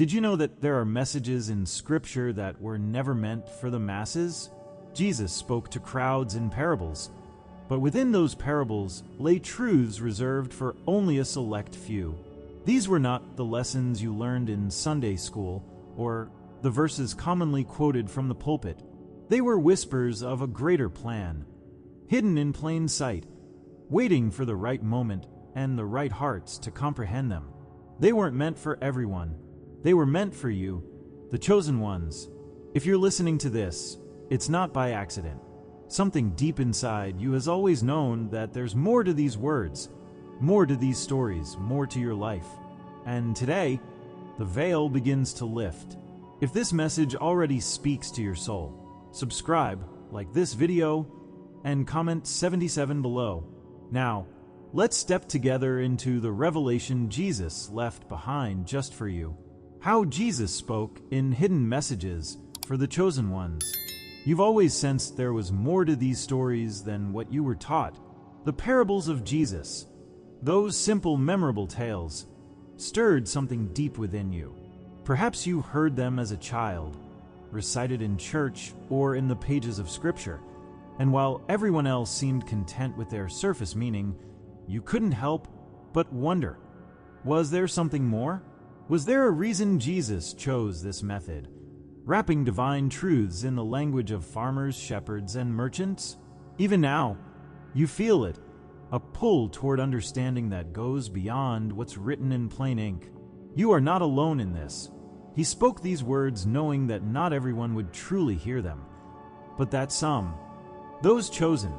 Did you know that there are messages in Scripture that were never meant for the masses? Jesus spoke to crowds in parables, but within those parables lay truths reserved for only a select few. These were not the lessons you learned in Sunday school or the verses commonly quoted from the pulpit. They were whispers of a greater plan, hidden in plain sight, waiting for the right moment and the right hearts to comprehend them. They weren't meant for everyone. They were meant for you, the chosen ones. If you're listening to this, it's not by accident. Something deep inside you has always known that there's more to these words, more to these stories, more to your life. And today, the veil begins to lift. If this message already speaks to your soul, subscribe, like this video, and comment 77 below. Now, let's step together into the revelation Jesus left behind just for you. How Jesus spoke in hidden messages for the chosen ones. You've always sensed there was more to these stories than what you were taught. The parables of Jesus, those simple, memorable tales, stirred something deep within you. Perhaps you heard them as a child, recited in church or in the pages of Scripture, and while everyone else seemed content with their surface meaning, you couldn't help but wonder, was there something more? Was there a reason Jesus chose this method, wrapping divine truths in the language of farmers, shepherds, and merchants? Even now, you feel it, a pull toward understanding that goes beyond what's written in plain ink. You are not alone in this. He spoke these words knowing that not everyone would truly hear them, but that some, those chosen,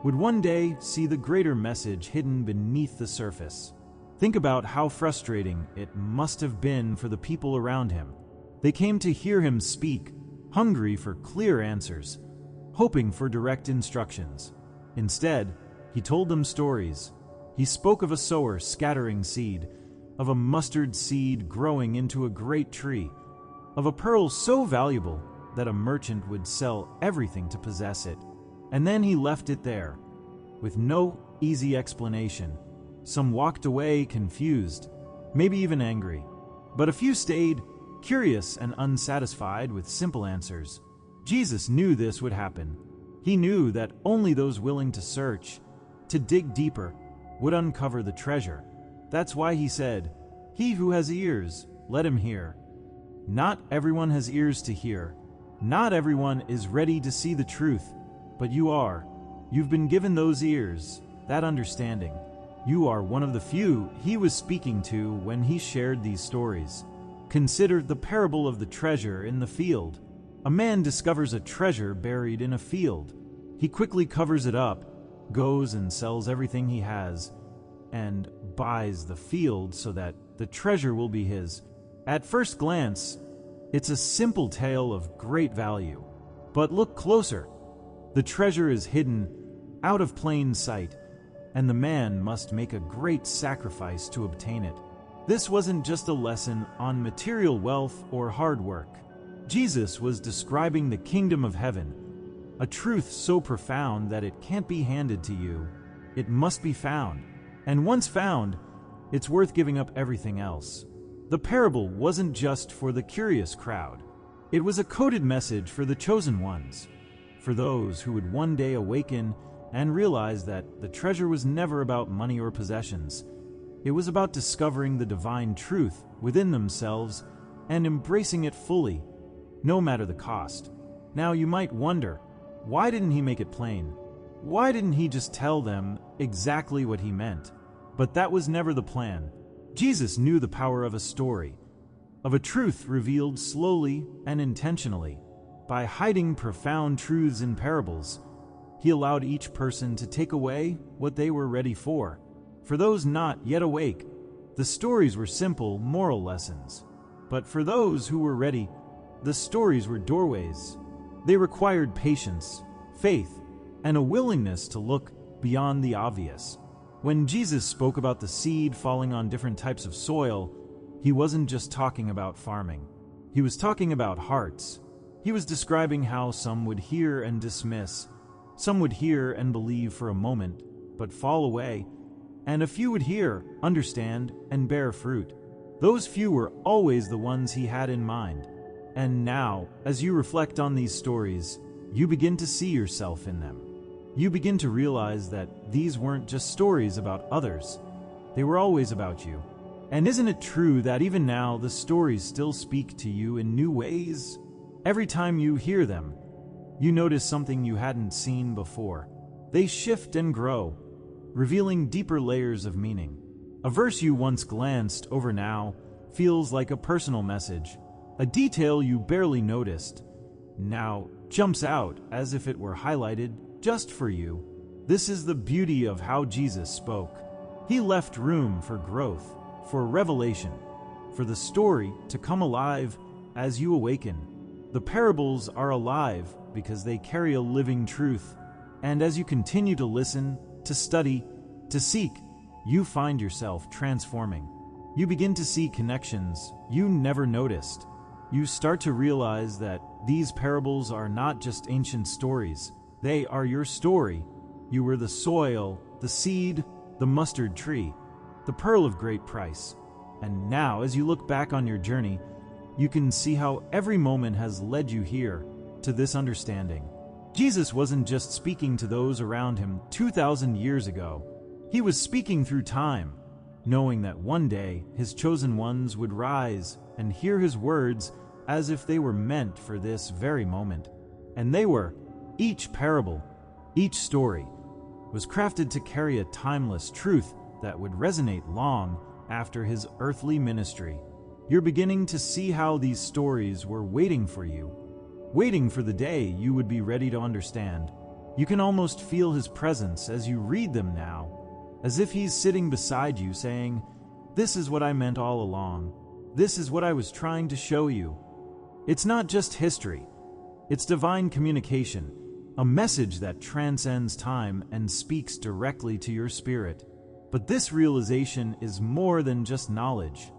would one day see the greater message hidden beneath the surface. Think about how frustrating it must have been for the people around him. They came to hear him speak, hungry for clear answers, hoping for direct instructions. Instead, he told them stories. He spoke of a sower scattering seed, of a mustard seed growing into a great tree, of a pearl so valuable that a merchant would sell everything to possess it. And then he left it there, with no easy explanation. Some walked away confused, maybe even angry, but a few stayed curious and unsatisfied with simple answers. Jesus knew this would happen. He knew that only those willing to search, to dig deeper, would uncover the treasure. That's why he said, "He who has ears, let him hear." Not everyone has ears to hear. Not everyone is ready to see the truth, but you are. You've been given those ears, that understanding. You are one of the few he was speaking to when he shared these stories. Consider the parable of the treasure in the field. A man discovers a treasure buried in a field. He quickly covers it up, goes and sells everything he has, and buys the field so that the treasure will be his. At first glance, it's a simple tale of great value. But look closer. The treasure is hidden, out of plain sight, and the man must make a great sacrifice to obtain it. This wasn't just a lesson on material wealth or hard work. Jesus was describing the kingdom of heaven, a truth so profound that it can't be handed to you. It must be found. And once found, it's worth giving up everything else. The parable wasn't just for the curious crowd. It was a coded message for the chosen ones, for those who would one day awaken and realize that the treasure was never about money or possessions. It was about discovering the divine truth within themselves and embracing it fully, no matter the cost. Now you might wonder, why didn't he make it plain? Why didn't he just tell them exactly what he meant? But that was never the plan. Jesus knew the power of a story, of a truth revealed slowly and intentionally. By hiding profound truths in parables, he allowed each person to take away what they were ready for. For those not yet awake, the stories were simple moral lessons. But for those who were ready, the stories were doorways. They required patience, faith, and a willingness to look beyond the obvious. When Jesus spoke about the seed falling on different types of soil, he wasn't just talking about farming. He was talking about hearts. He was describing how some would hear and dismiss, some would hear and believe for a moment, but fall away, and a few would hear, understand, and bear fruit. Those few were always the ones he had in mind. And now, as you reflect on these stories, you begin to see yourself in them. You begin to realize that these weren't just stories about others. They were always about you. And isn't it true that even now the stories still speak to you in new ways? Every time you hear them, you notice something you hadn't seen before. They shift and grow, revealing deeper layers of meaning. A verse you once glanced over now feels like a personal message. A detail you barely noticed now jumps out as if it were highlighted just for you. This is the beauty of how Jesus spoke. He left room for growth, for revelation, for the story to come alive as you awaken. The parables are alive because they carry a living truth. And as you continue to listen, to study, to seek, you find yourself transforming. You begin to see connections you never noticed. You start to realize that these parables are not just ancient stories. They are your story. You were the soil, the seed, the mustard tree, the pearl of great price. And now, as you look back on your journey, you can see how every moment has led you here to this understanding. Jesus wasn't just speaking to those around him 2,000 years ago. He was speaking through time, knowing that one day his chosen ones would rise and hear his words as if they were meant for this very moment. And they were. Each parable, each story, was crafted to carry a timeless truth that would resonate long after his earthly ministry. You're beginning to see how these stories were waiting for you, waiting for the day you would be ready to understand. You can almost feel his presence as you read them now, as if he's sitting beside you saying, "This is what I meant all along. This is what I was trying to show you." It's not just history. It's divine communication, a message that transcends time and speaks directly to your spirit. But this realization is more than just knowledge.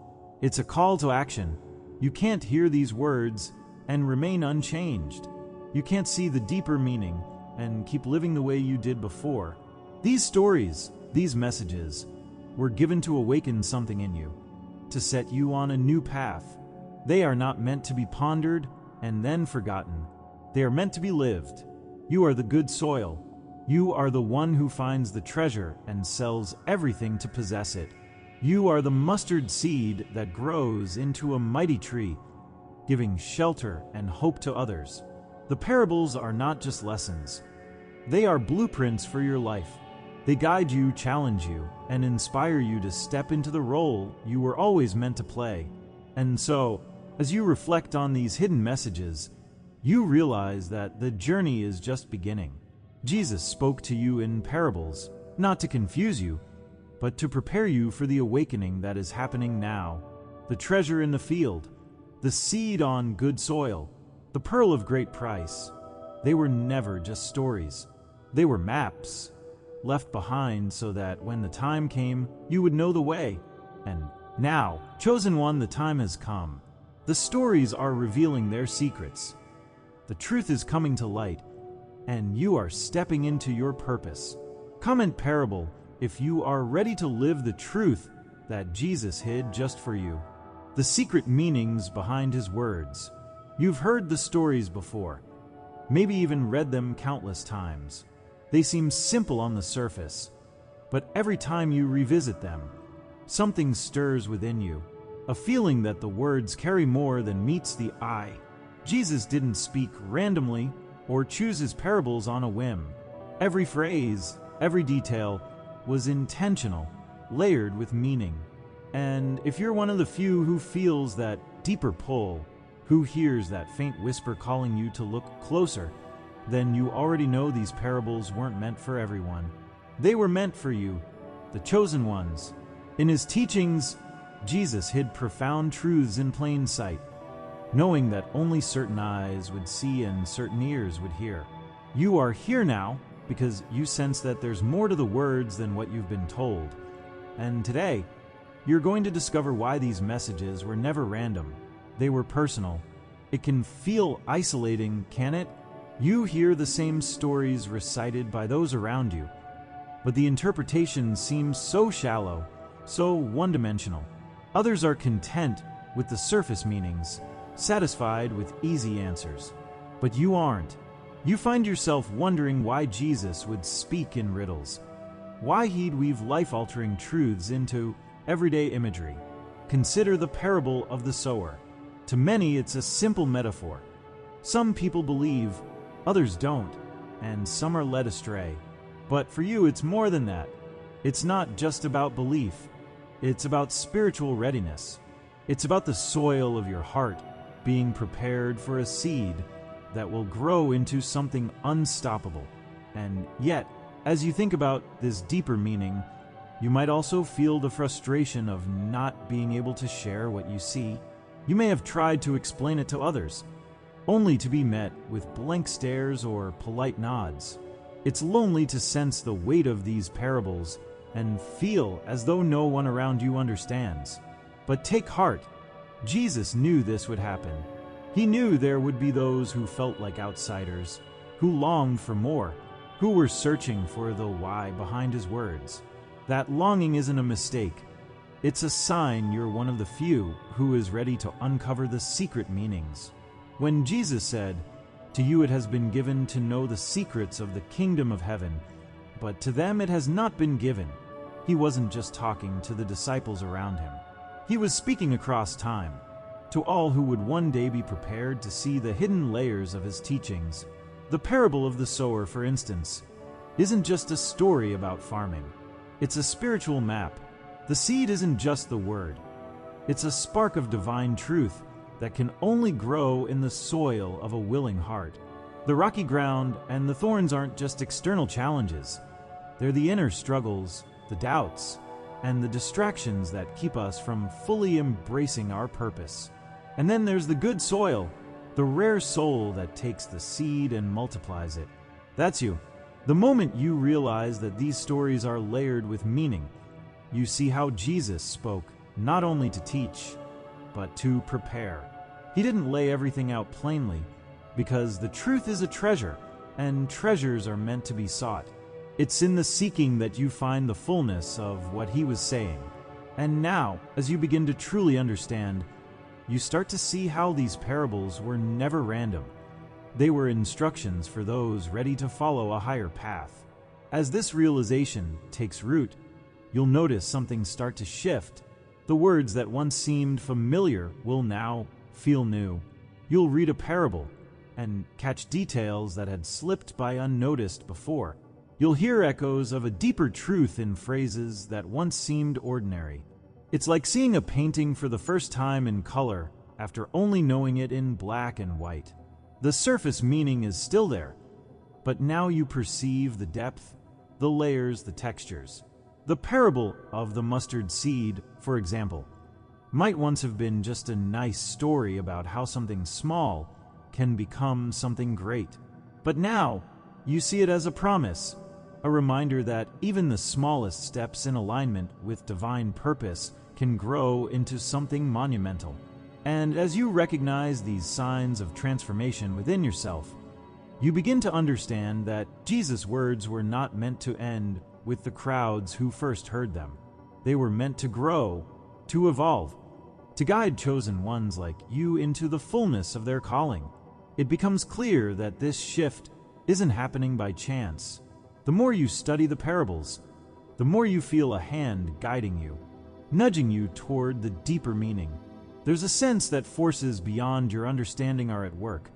It's a call to action. You can't hear these words and remain unchanged. You can't see the deeper meaning and keep living the way you did before. These stories, these messages, were given to awaken something in you, to set you on a new path. They are not meant to be pondered and then forgotten. They are meant to be lived. You are the good soil. You are the one who finds the treasure and sells everything to possess it. You are the mustard seed that grows into a mighty tree, giving shelter and hope to others. The parables are not just lessons. They are blueprints for your life. They guide you, challenge you, and inspire you to step into the role you were always meant to play. And so, as you reflect on these hidden messages, you realize that the journey is just beginning. Jesus spoke to you in parables, not to confuse you, but to prepare you for the awakening that is happening now. The treasure in the field, the seed on good soil, the pearl of great price. They were never just stories. They were maps, left behind so that when the time came, you would know the way. And now, chosen one, the time has come. The stories are revealing their secrets. The truth is coming to light, and you are stepping into your purpose. Comment parable if you are ready to live the truth that Jesus hid just for you. The secret meanings behind his words. You've heard the stories before, maybe even read them countless times. They seem simple on the surface, but every time you revisit them, something stirs within you, a feeling that the words carry more than meets the eye. Jesus didn't speak randomly or choose his parables on a whim. Every phrase, every detail was intentional, layered with meaning. And if you're one of the few who feels that deeper pull, who hears that faint whisper calling you to look closer, then you already know these parables weren't meant for everyone. They were meant for you, the chosen ones. In his teachings, Jesus hid profound truths in plain sight, knowing that only certain eyes would see and certain ears would hear. You are here now because you sense that there's more to the words than what you've been told. And today, you're going to discover why these messages were never random. They were personal. It can feel isolating, can it? You hear the same stories recited by those around you, but the interpretation seems so shallow, so one-dimensional. Others are content with the surface meanings, satisfied with easy answers. But you aren't. You find yourself wondering why Jesus would speak in riddles, why he'd weave life-altering truths into everyday imagery. Consider the parable of the sower. To many, it's a simple metaphor. Some people believe, others don't, and some are led astray. But for you, it's more than that. It's not just about belief. It's about spiritual readiness. It's about the soil of your heart being prepared for a seed that will grow into something unstoppable. And yet, as you think about this deeper meaning, you might also feel the frustration of not being able to share what you see. You may have tried to explain it to others, only to be met with blank stares or polite nods. It's lonely to sense the weight of these parables and feel as though no one around you understands. But take heart. Jesus knew this would happen. He knew there would be those who felt like outsiders, who longed for more, who were searching for the why behind his words. That longing isn't a mistake. It's a sign you're one of the few who is ready to uncover the secret meanings. When Jesus said, "To you it has been given to know the secrets of the kingdom of heaven, but to them it has not been given," he wasn't just talking to the disciples around him. He was speaking across time, to all who would one day be prepared to see the hidden layers of his teachings. The parable of the sower, for instance, isn't just a story about farming. It's a spiritual map. The seed isn't just the word. It's a spark of divine truth that can only grow in the soil of a willing heart. The rocky ground and the thorns aren't just external challenges. They're the inner struggles, the doubts, and the distractions that keep us from fully embracing our purpose. And then there's the good soil, the rare soul that takes the seed and multiplies it. That's you. The moment you realize that these stories are layered with meaning, you see how Jesus spoke not only to teach, but to prepare. He didn't lay everything out plainly, because the truth is a treasure, and treasures are meant to be sought. It's in the seeking that you find the fullness of what he was saying. And now, as you begin to truly understand, you start to see how these parables were never random. They were instructions for those ready to follow a higher path. As this realization takes root, you'll notice something start to shift. The words that once seemed familiar will now feel new. You'll read a parable and catch details that had slipped by unnoticed before. You'll hear echoes of a deeper truth in phrases that once seemed ordinary. It's like seeing a painting for the first time in color after only knowing it in black and white. The surface meaning is still there, but now you perceive the depth, the layers, the textures. The parable of the mustard seed, for example, might once have been just a nice story about how something small can become something great. But now, you see it as a promise, a reminder that even the smallest steps in alignment with divine purpose can grow into something monumental. And as you recognize these signs of transformation within yourself, you begin to understand that Jesus' words were not meant to end with the crowds who first heard them. They were meant to grow, to evolve, to guide chosen ones like you into the fullness of their calling. It becomes clear that this shift isn't happening by chance. The more you study the parables, the more you feel a hand guiding you, nudging you toward the deeper meaning. There's a sense that forces beyond your understanding are at work,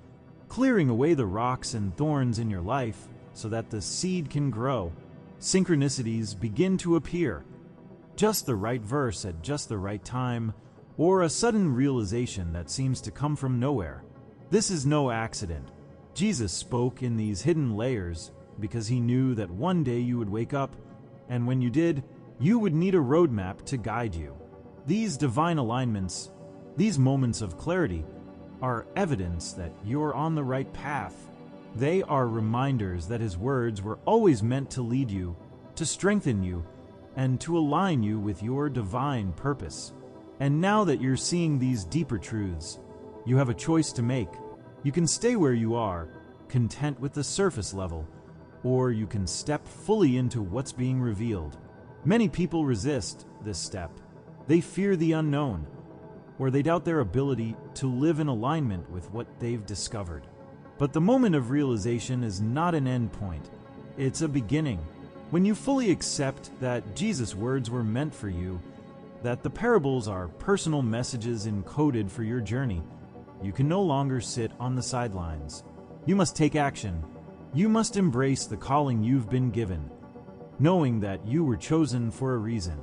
clearing away the rocks and thorns in your life so that the seed can grow. Synchronicities begin to appear. Just the right verse at just the right time, or a sudden realization that seems to come from nowhere. This is no accident. Jesus spoke in these hidden layers because he knew that one day you would wake up, and when you did, you would need a roadmap to guide you. These divine alignments, these moments of clarity, are evidence that you're on the right path. They are reminders that his words were always meant to lead you, to strengthen you, and to align you with your divine purpose. And now that you're seeing these deeper truths, you have a choice to make. You can stay where you are, content with the surface level, or you can step fully into what's being revealed. Many people resist this step. They fear the unknown, or they doubt their ability to live in alignment with what they've discovered. But the moment of realization is not an end point. It's a beginning. When you fully accept that Jesus' words were meant for you, that the parables are personal messages encoded for your journey, you can no longer sit on the sidelines. You must take action. You must embrace the calling you've been given, knowing that you were chosen for a reason.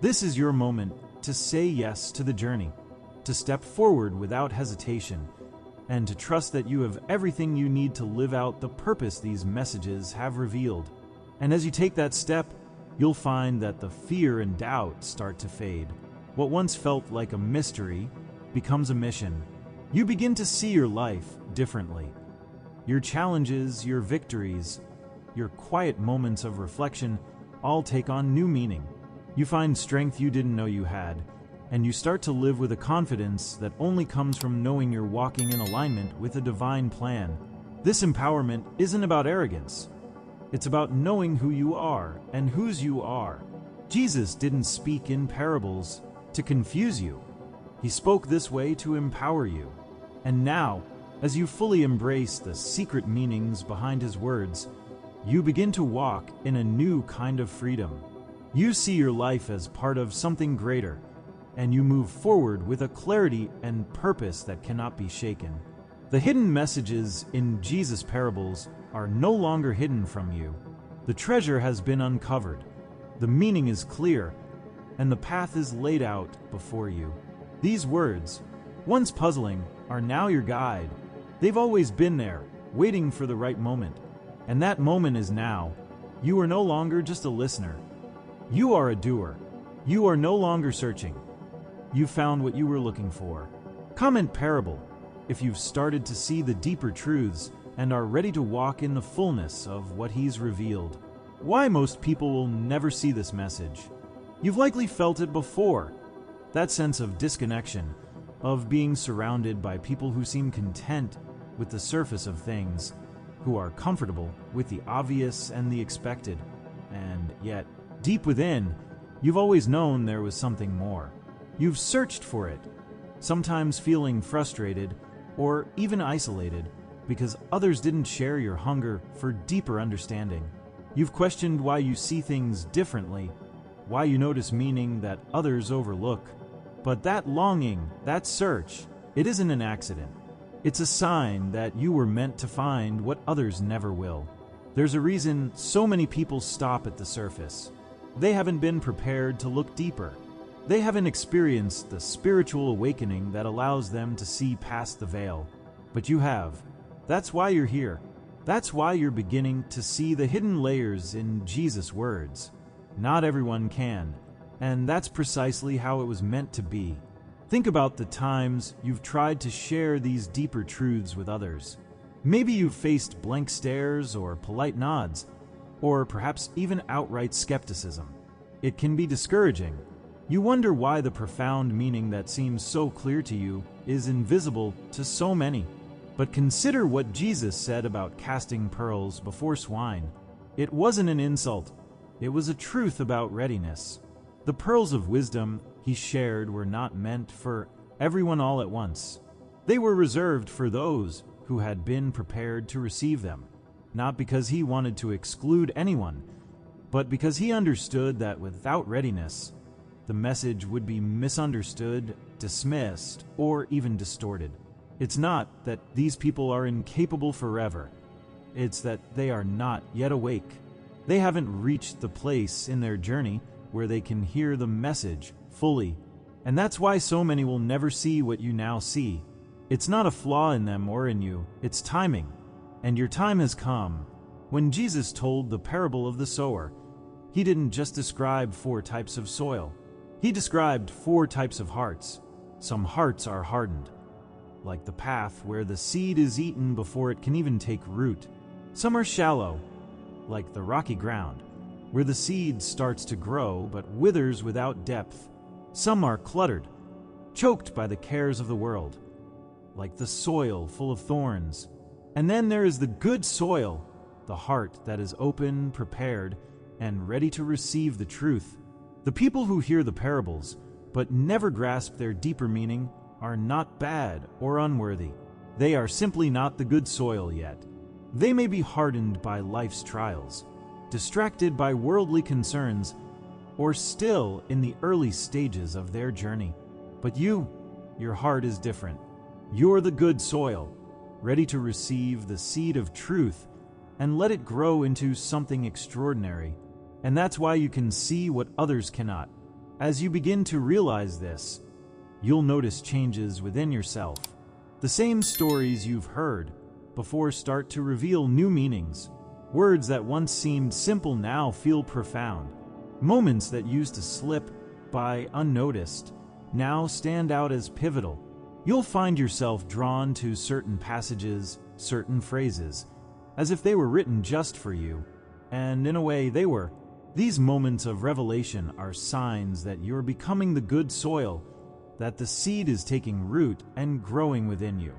This is your moment to say yes to the journey, to step forward without hesitation, and to trust that you have everything you need to live out the purpose these messages have revealed. And as you take that step, you'll find that the fear and doubt start to fade. What once felt like a mystery becomes a mission. You begin to see your life differently. Your challenges, your victories, your quiet moments of reflection all take on new meaning. You find strength you didn't know you had, and you start to live with a confidence that only comes from knowing you're walking in alignment with a divine plan. This empowerment isn't about arrogance. It's about knowing who you are and whose you are. Jesus didn't speak in parables to confuse you. He spoke this way to empower you. And now, as you fully embrace the secret meanings behind his words, you begin to walk in a new kind of freedom. You see your life as part of something greater, and you move forward with a clarity and purpose that cannot be shaken. The hidden messages in Jesus' parables are no longer hidden from you. The treasure has been uncovered, the meaning is clear, and the path is laid out before you. These words, once puzzling, are now your guide. They've always been there, waiting for the right moment. And that moment is now. You are no longer just a listener. You are a doer. You are no longer searching. You found what you were looking for. Comment parable if you've started to see the deeper truths and are ready to walk in the fullness of what he's revealed. Why most people will never see this message. You've likely felt it before. That sense of disconnection, of being surrounded by people who seem content with the surface of things, who are comfortable with the obvious and the expected. And yet, deep within, you've always known there was something more. You've searched for it, sometimes feeling frustrated or even isolated because others didn't share your hunger for deeper understanding. You've questioned why you see things differently, why you notice meaning that others overlook. But that longing, that search, it isn't an accident. It's a sign that you were meant to find what others never will. There's a reason so many people stop at the surface. They haven't been prepared to look deeper. They haven't experienced the spiritual awakening that allows them to see past the veil. But you have. That's why you're here. That's why you're beginning to see the hidden layers in Jesus' words. Not everyone can, and that's precisely how it was meant to be. Think about the times you've tried to share these deeper truths with others. Maybe you've faced blank stares or polite nods, or perhaps even outright skepticism. It can be discouraging. You wonder why the profound meaning that seems so clear to you is invisible to so many. But consider what Jesus said about casting pearls before swine. It wasn't an insult. It was a truth about readiness. The pearls of wisdom he shared were not meant for everyone all at once. They were reserved for those who had been prepared to receive them, not because he wanted to exclude anyone, but because he understood that without readiness, the message would be misunderstood, dismissed, or even distorted. It's not that these people are incapable forever. It's that they are not yet awake. They haven't reached the place in their journey where they can hear the message fully. And that's why so many will never see what you now see. It's not a flaw in them or in you, it's timing. And your time has come. When Jesus told the parable of the sower, he didn't just describe 4 types of soil. He described 4 types of hearts. Some hearts are hardened, like the path where the seed is eaten before it can even take root. Some are shallow, like the rocky ground, where the seed starts to grow but withers without depth. Some are cluttered, choked by the cares of the world, like the soil full of thorns. And then there is the good soil, the heart that is open, prepared, and ready to receive the truth. The people who hear the parables but never grasp their deeper meaning are not bad or unworthy. They are simply not the good soil yet. They may be hardened by life's trials, distracted by worldly concerns, or still in the early stages of their journey. But your heart is different. You're the good soil, ready to receive the seed of truth and let it grow into something extraordinary. And that's why you can see what others cannot. As you begin to realize this, you'll notice changes within yourself. The same stories you've heard before start to reveal new meanings. Words that once seemed simple now feel profound. Moments that used to slip by unnoticed now stand out as pivotal. You'll find yourself drawn to certain passages, certain phrases, as if they were written just for you. And in a way, they were. These moments of revelation are signs that you're becoming the good soil, that the seed is taking root and growing within you.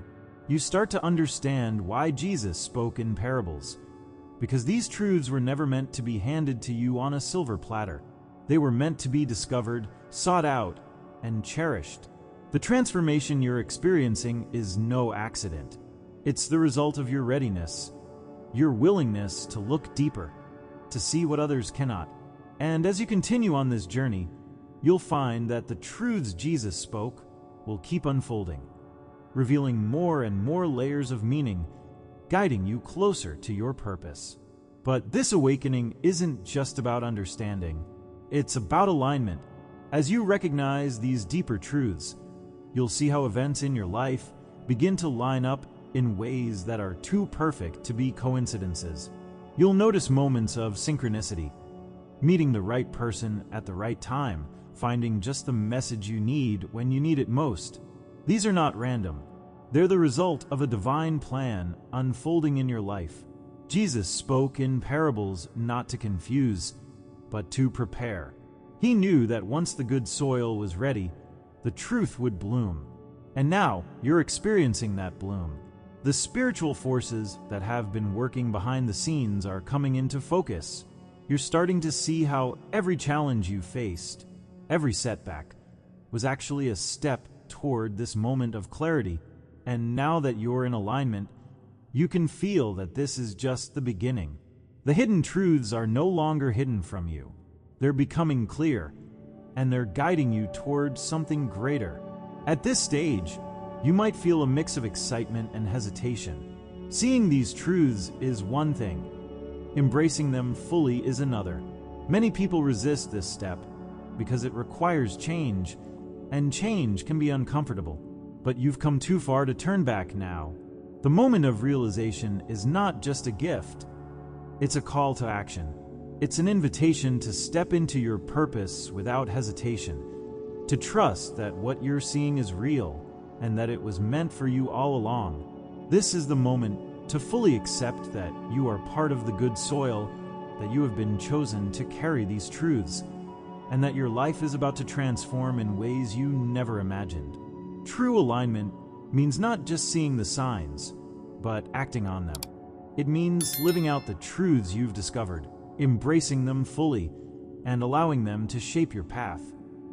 You start to understand why Jesus spoke in parables, because these truths were never meant to be handed to you on a silver platter. They were meant to be discovered, sought out, and cherished. The transformation you're experiencing is no accident. It's the result of your readiness, your willingness to look deeper, to see what others cannot. And as you continue on this journey, you'll find that the truths Jesus spoke will keep unfolding, revealing more and more layers of meaning, guiding you closer to your purpose. But this awakening isn't just about understanding. It's about alignment. As you recognize these deeper truths, you'll see how events in your life begin to line up in ways that are too perfect to be coincidences. You'll notice moments of synchronicity, meeting the right person at the right time, finding just the message you need when you need it most. These are not random. They're the result of a divine plan unfolding in your life. Jesus spoke in parables not to confuse, but to prepare. He knew that once the good soil was ready, the truth would bloom. And now you're experiencing that bloom. The spiritual forces that have been working behind the scenes are coming into focus. You're starting to see how every challenge you faced, every setback, was actually a step toward this moment of clarity. And now that you're in alignment, you can feel that this is just the beginning. The hidden truths are no longer hidden from you. They're becoming clear, and they're guiding you toward something greater. At this stage, you might feel a mix of excitement and hesitation. Seeing these truths is one thing. Embracing them fully is another. Many people resist this step because it requires change, and change can be uncomfortable. But you've come too far to turn back now. The moment of realization is not just a gift. It's a call to action. It's an invitation to step into your purpose without hesitation, to trust that what you're seeing is real and that it was meant for you all along. This is the moment to fully accept that you are part of the good soil, that you have been chosen to carry these truths, and that your life is about to transform in ways you never imagined. True alignment means not just seeing the signs, but acting on them. It means living out the truths you've discovered, embracing them fully, and allowing them to shape your path.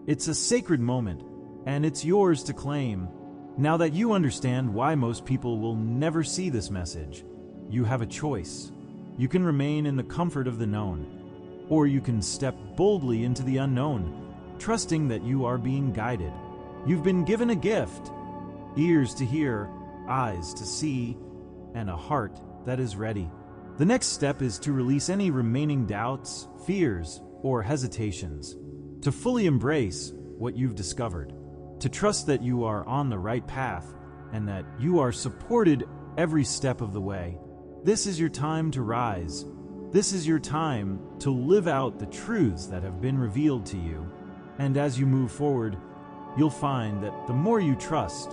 It's a sacred moment, and it's yours to claim. Now that you understand why most people will never see this message, you have a choice. You can remain in the comfort of the known, or you can step boldly into the unknown, trusting that you are being guided. You've been given a gift: ears to hear, eyes to see, and a heart that is ready. The next step is to release any remaining doubts, fears, or hesitations, to fully embrace what you've discovered, to trust that you are on the right path and that you are supported every step of the way. This is your time to rise. This is your time to live out the truths that have been revealed to you. And as you move forward, you'll find that the more you trust,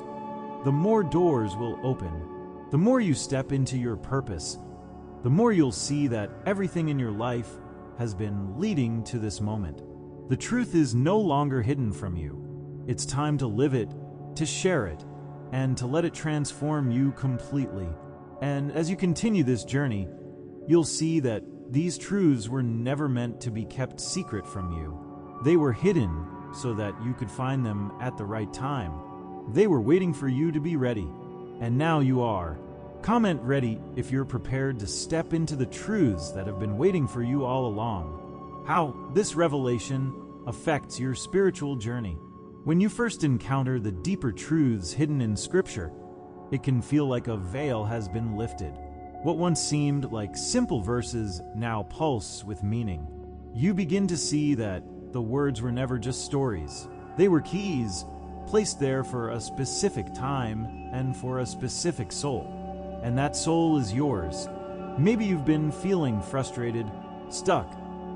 the more doors will open. The more you step into your purpose, the more you'll see that everything in your life has been leading to this moment. The truth is no longer hidden from you. It's time to live it, to share it, and to let it transform you completely. And as you continue this journey, you'll see that these truths were never meant to be kept secret from you. They were hidden so that you could find them at the right time. They were waiting for you to be ready, and now you are. Comment ready if you're prepared to step into the truths that have been waiting for you all along. How this revelation affects your spiritual journey. When you first encounter the deeper truths hidden in Scripture, it can feel like a veil has been lifted. What once seemed like simple verses now pulse with meaning. You begin to see that the words were never just stories. They were keys, placed there for a specific time and for a specific soul. And that soul is yours. Maybe you've been feeling frustrated, stuck,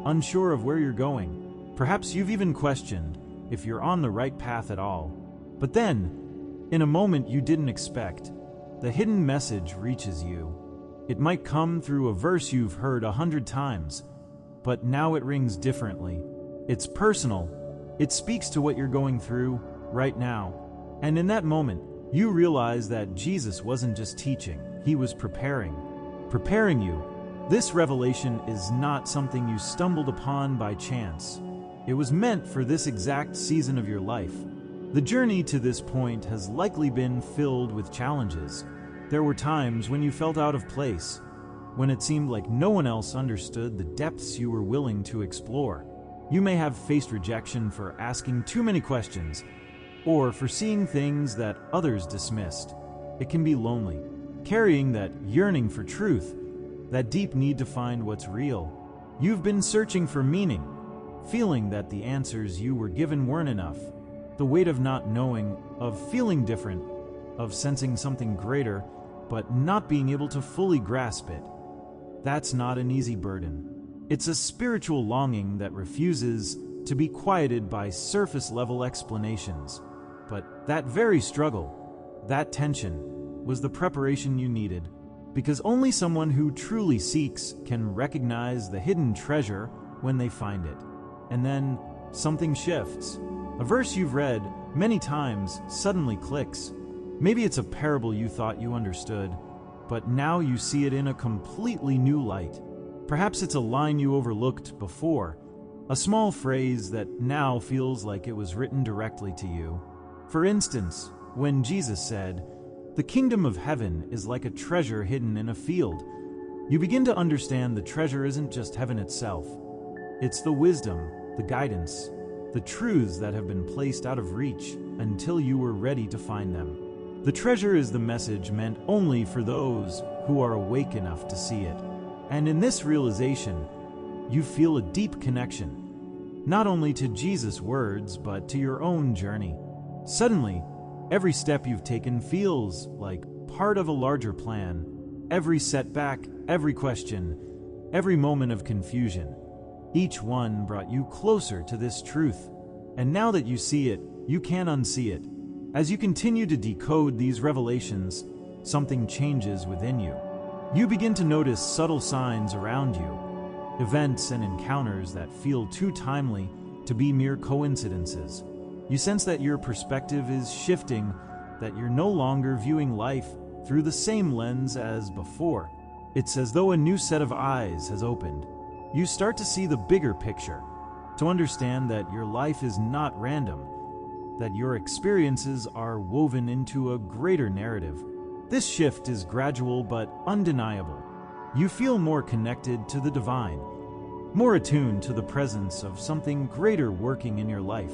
unsure of where you're going. Perhaps you've even questioned if you're on the right path at all. But then, in a moment you didn't expect, the hidden message reaches you. It might come through a verse you've heard 100 times, but now it rings differently. It's personal. It speaks to what you're going through right now. And in that moment, you realize that Jesus wasn't just teaching, he was preparing you. This revelation is not something you stumbled upon by chance. It was meant for this exact season of your life. The journey to this point has likely been filled with challenges. There were times when you felt out of place, when it seemed like no one else understood the depths you were willing to explore. You may have faced rejection for asking too many questions, or for seeing things that others dismissed. It can be lonely, carrying that yearning for truth, that deep need to find what's real. You've been searching for meaning, feeling that the answers you were given weren't enough. The weight of not knowing, of feeling different, of sensing something greater, but not being able to fully grasp it. That's not an easy burden. It's a spiritual longing that refuses to be quieted by surface-level explanations. But that very struggle, that tension, was the preparation you needed, because only someone who truly seeks can recognize the hidden treasure when they find it. And then something shifts. A verse you've read many times suddenly clicks. Maybe it's a parable you thought you understood, but now you see it in a completely new light. Perhaps it's a line you overlooked before, a small phrase that now feels like it was written directly to you. For instance, when Jesus said, "The kingdom of heaven is like a treasure hidden in a field," you begin to understand the treasure isn't just heaven itself. It's the wisdom, the guidance, the truths that have been placed out of reach until you were ready to find them. The treasure is the message meant only for those who are awake enough to see it. And in this realization, you feel a deep connection, not only to Jesus' words, but to your own journey. Suddenly, every step you've taken feels like part of a larger plan. Every setback, every question, every moment of confusion, each one brought you closer to this truth. And now that you see it, you can't unsee it. As you continue to decode these revelations, something changes within you. You begin to notice subtle signs around you, events and encounters that feel too timely to be mere coincidences. You sense that your perspective is shifting, that you're no longer viewing life through the same lens as before. It's as though a new set of eyes has opened. You start to see the bigger picture, to understand that your life is not random, that your experiences are woven into a greater narrative. This shift is gradual but undeniable. You feel more connected to the divine, more attuned to the presence of something greater working in your life.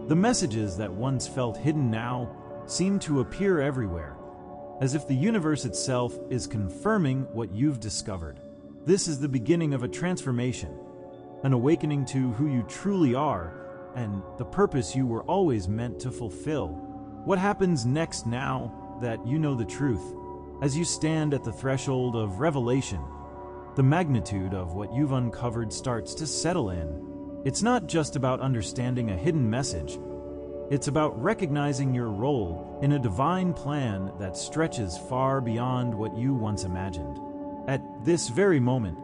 The messages that once felt hidden now seem to appear everywhere, as if the universe itself is confirming what you've discovered. This is the beginning of a transformation, an awakening to who you truly are and the purpose you were always meant to fulfill. What happens next now that you know the truth? As you stand at the threshold of revelation, the magnitude of what you've uncovered starts to settle in. It's not just about understanding a hidden message. It's about recognizing your role in a divine plan that stretches far beyond what you once imagined. At this very moment,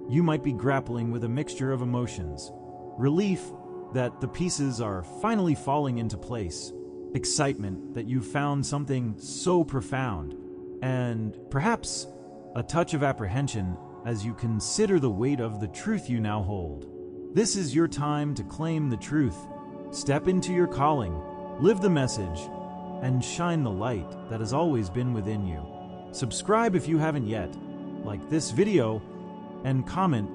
you might be grappling with a mixture of emotions: relief that the pieces are finally falling into place, excitement that you've found something so profound, and perhaps a touch of apprehension as you consider the weight of the truth you now hold. This is your time to claim the truth, Step into your calling, live the message, and shine the light that has always been within you. Subscribe if you haven't yet, like this video, and comment,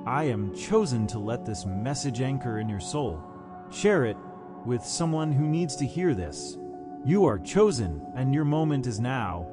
"I am chosen to let this message anchor in your soul." Share it with someone who needs to hear this. You are chosen, and your moment is now.